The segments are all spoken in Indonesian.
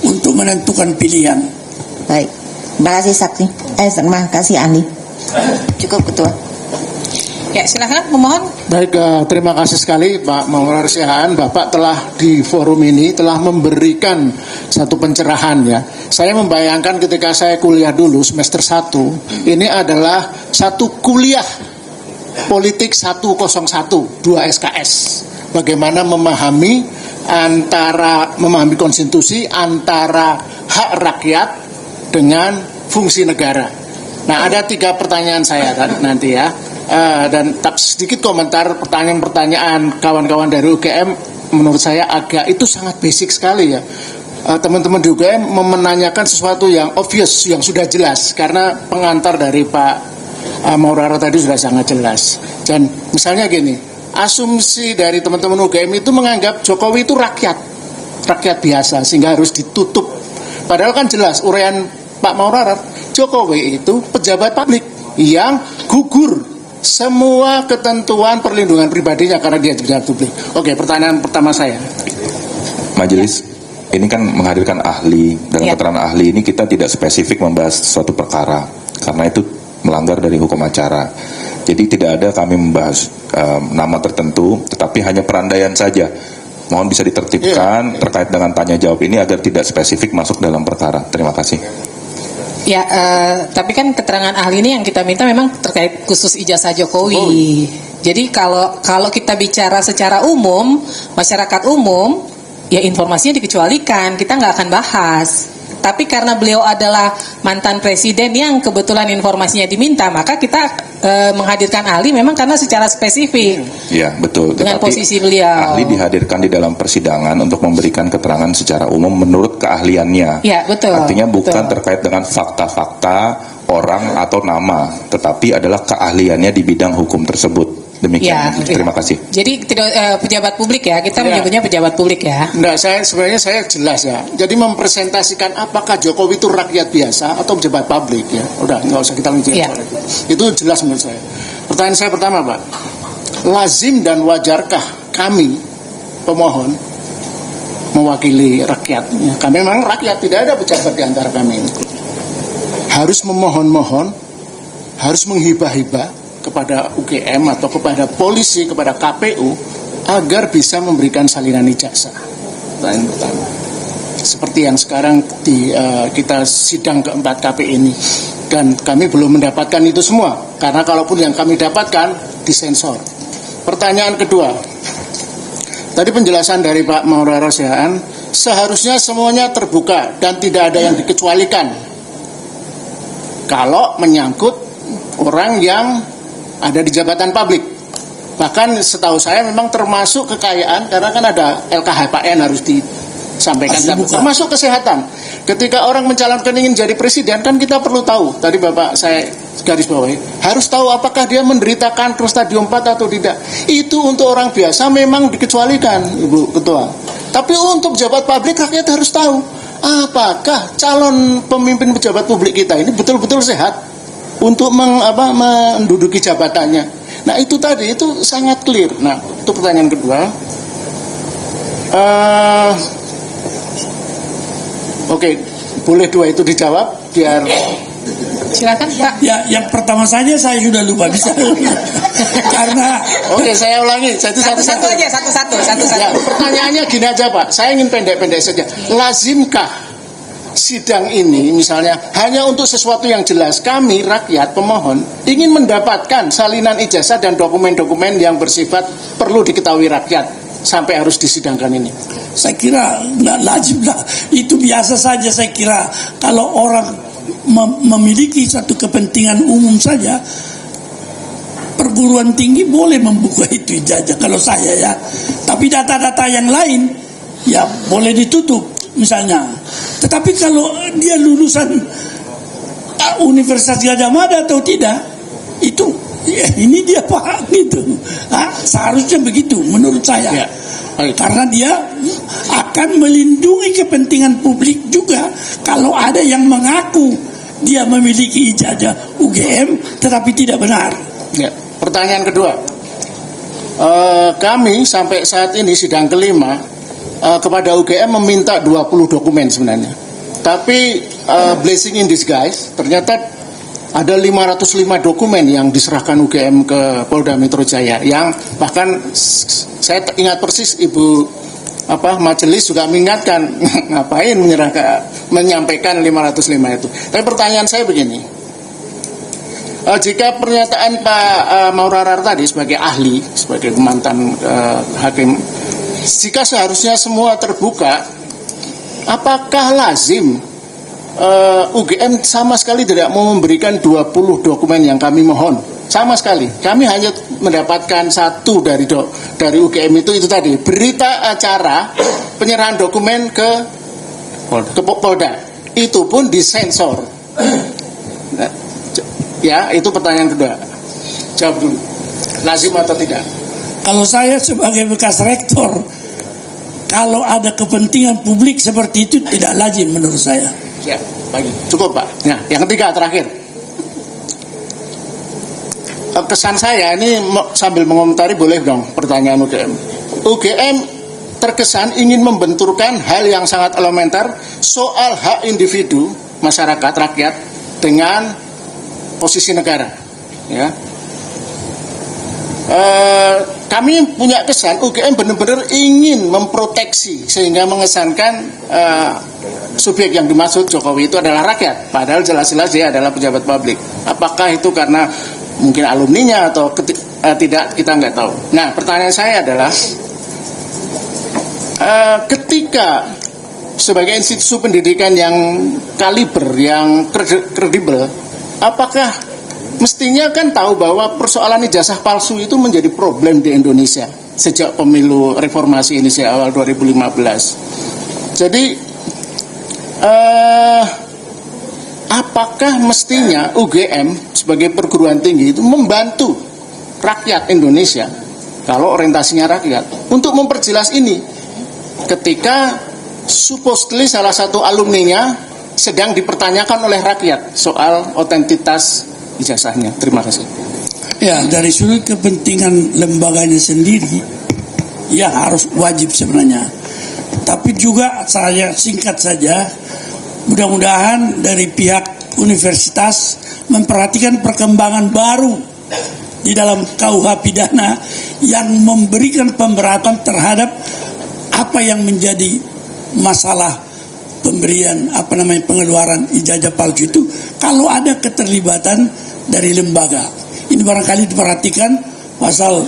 untuk menentukan pilihan. Baik, terima kasih Saksi. Terima kasih Andi. Cukup Ketua. Ya, silakan pemohon. Baik, terima kasih sekali Pak Maulana Sihaan. Bapak telah di forum ini telah memberikan satu pencerahan ya. Saya membayangkan ketika saya kuliah dulu semester 1, ini adalah satu kuliah politik 101, 2 SKS. Bagaimana memahami konstitusi antara hak rakyat dengan fungsi negara. Nah, ada 3 pertanyaan saya nanti ya. Dan sedikit komentar pertanyaan-pertanyaan kawan-kawan dari UGM menurut saya itu sangat basic sekali ya. Teman-teman di UGM menanyakan sesuatu yang obvious, yang sudah jelas karena pengantar dari Pak Maurara tadi sudah sangat jelas. Dan misalnya gini, asumsi dari teman-teman UGM itu menganggap Jokowi itu rakyat biasa sehingga harus ditutup. Padahal kan jelas uraian Pak Maurara, Jokowi itu pejabat publik yang gugur semua ketentuan perlindungan pribadinya karena dia pejabat publik. Oke, pertanyaan pertama saya. Majelis, ini kan menghadirkan ahli. Dengan keterangan ahli ini kita tidak spesifik membahas suatu perkara karena itu melanggar dari hukum acara. Jadi tidak ada kami membahas nama tertentu, tetapi hanya perandaian saja. Mohon bisa ditertibkan terkait dengan tanya jawab ini agar tidak spesifik masuk dalam perkara. Terima kasih. Ya, tapi kan keterangan ahli ini yang kita minta memang terkait khusus ijazah Jokowi. Jadi kalau kita bicara secara umum, masyarakat umum, ya informasinya dikecualikan, kita nggak akan bahas. Tapi karena beliau adalah mantan presiden yang kebetulan informasinya diminta, maka kita menghadirkan ahli memang karena secara spesifik. Ya, betul. Dengan posisi beliau. Ahli dihadirkan di dalam persidangan untuk memberikan keterangan secara umum menurut keahliannya. Ya, betul. Artinya bukan terkait dengan fakta-fakta orang atau nama, tetapi adalah keahliannya di bidang hukum tersebut. Demikian. Terima kasih. Jadi tidak pejabat publik ya, kita menyebutnya pejabat publik ya. Enggak, sebenarnya saya jelas ya. Jadi mempresentasikan apakah Jokowi itu rakyat biasa atau pejabat publik ya. Udah, nggak usah kita lanjutkan soal itu. Itu jelas menurut saya. Pertanyaan saya pertama, Pak. Lazim dan wajarkah kami pemohon mewakili rakyat? Ya, kami memang rakyat, tidak ada pejabat di antara kami ini. Harus memohon-mohon, harus menghibah-hibah kepada UGM atau kepada polisi, kepada KPU agar bisa memberikan salinan ijazah. Pertanyaan pertama. Seperti yang sekarang kita sidang keempat KPI ini, dan kami belum mendapatkan itu semua karena kalaupun yang kami dapatkan disensor. Pertanyaan kedua, tadi penjelasan dari Pak Maurara Sihaan, seharusnya semuanya terbuka dan tidak ada yang dikecualikan kalau menyangkut orang yang ada di jabatan publik. Bahkan setahu saya memang termasuk kekayaan karena kan ada LKHPN harus disampaikan, termasuk kesehatan. Ketika orang mencalonkan ingin jadi presiden kan kita perlu tahu, tadi Bapak saya garis bawahi, harus tahu apakah dia menderita kanker stadium 4 atau tidak. Itu untuk orang biasa memang dikecualikan, Ibu Ketua. Tapi untuk pejabat publik rakyat harus tahu apakah calon pemimpin pejabat publik kita ini betul-betul sehat untuk menduduki jabatannya. Nah itu tadi, itu sangat clear. Nah itu pertanyaan kedua. Oke, boleh 2 itu dijawab biar. Silakan Pak. Ya, yang pertama saja saya sudah lupa bisa. Karena Oke, saya ulangi. Satu-satu aja, satu-satu. Ya, pertanyaannya gini aja Pak. Saya ingin pendek-pendek saja. Lazimkah sidang ini misalnya hanya untuk sesuatu yang jelas? Kami rakyat pemohon ingin mendapatkan salinan ijazah dan dokumen-dokumen yang bersifat perlu diketahui rakyat sampai harus disidangkan ini. saya kira nggak lazim lah, itu biasa saja. Saya kira kalau orang memiliki satu kepentingan umum saja, perguruan tinggi boleh membuka itu ijazah kalau saya ya. Tapi data-data yang lain ya boleh ditutup misalnya. Tetapi kalau dia lulusan Universitas Gadjah Mada atau tidak, itu ya, ini dia paham gitu. Seharusnya begitu menurut saya. Ya. Karena dia akan melindungi kepentingan publik juga kalau ada yang mengaku dia memiliki ijazah UGM tetapi tidak benar. Ya. Pertanyaan kedua, kami sampai saat ini sidang kelima kepada UGM meminta 20 dokumen sebenarnya. Tapi blessing in disguise, ternyata ada 505 dokumen yang diserahkan UGM ke Polda Metro Jaya, yang bahkan saya ingat persis Ibu majelis juga mengingatkan ngapain menyampaikan 505 itu. Tapi pertanyaan saya begini, jika pernyataan Pak Maurarar tadi sebagai ahli, sebagai mantan hakim, jika seharusnya semua terbuka, apakah lazim UGM sama sekali tidak mau memberikan 20 dokumen yang kami mohon? Sama sekali. Kami hanya mendapatkan satu dari UGM itu tadi, berita acara penyerahan dokumen ke Polda. Itu pun disensor. Nah, ya, itu pertanyaan kedua. Jawab dulu. Lazim atau tidak? Kalau saya sebagai bekas rektor, kalau ada kepentingan publik seperti itu tidak lazim menurut saya. Ya, baik. Cukup Pak. Nah, yang ketiga terakhir. Kesan saya ini sambil mengomentari, boleh dong pertanyaan UGM. UGM terkesan ingin membenturkan hal yang sangat elementer soal hak individu masyarakat rakyat dengan posisi negara. Ya. Kami punya kesan UGM benar-benar ingin memproteksi sehingga mengesankan subjek yang dimaksud Jokowi itu adalah rakyat, padahal jelas-jelas dia adalah pejabat publik. Apakah itu karena mungkin alumninya atau tidak, kita nggak tahu. Nah, pertanyaan saya adalah ketika sebagai institusi pendidikan yang kaliber, yang kredibel, apakah mestinya kan tahu bahwa persoalan ijazah palsu itu menjadi problem di Indonesia sejak pemilu reformasi ini awal 2015. Jadi apakah mestinya UGM sebagai perguruan tinggi itu membantu rakyat Indonesia, kalau orientasinya rakyat, untuk memperjelas ini ketika supposedly salah satu alumninya sedang dipertanyakan oleh rakyat soal otentitas ijazahnya. Terima kasih. Ya, dari sudut kepentingan lembaganya sendiri, ya harus wajib sebenarnya. Tapi juga saya singkat saja, mudah-mudahan dari pihak universitas memperhatikan perkembangan baru di dalam KUH pidana yang memberikan pemberatan terhadap apa yang menjadi masalah pemberian pengeluaran ijazah palsu itu kalau ada keterlibatan dari lembaga. Ini barangkali diperhatikan pasal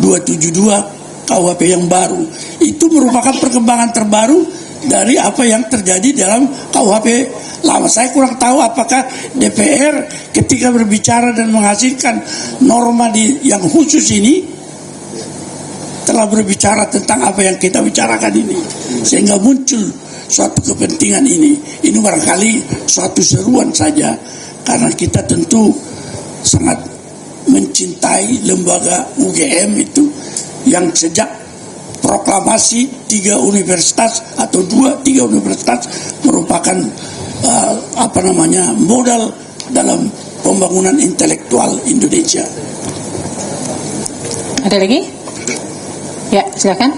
272 KUHP yang baru. Itu merupakan perkembangan terbaru dari apa yang terjadi dalam KUHP lama. Saya kurang tahu apakah DPR ketika berbicara dan menghasilkan norma yang khusus ini telah berbicara tentang apa yang kita bicarakan ini, sehingga muncul suatu kepentingan ini. Ini barangkali suatu seruan saja, karena kita tentu sangat mencintai lembaga UGM itu yang sejak proklamasi 3 universitas atau 3 universitas merupakan modal dalam pembangunan intelektual Indonesia. Ada lagi? Ya, silakan.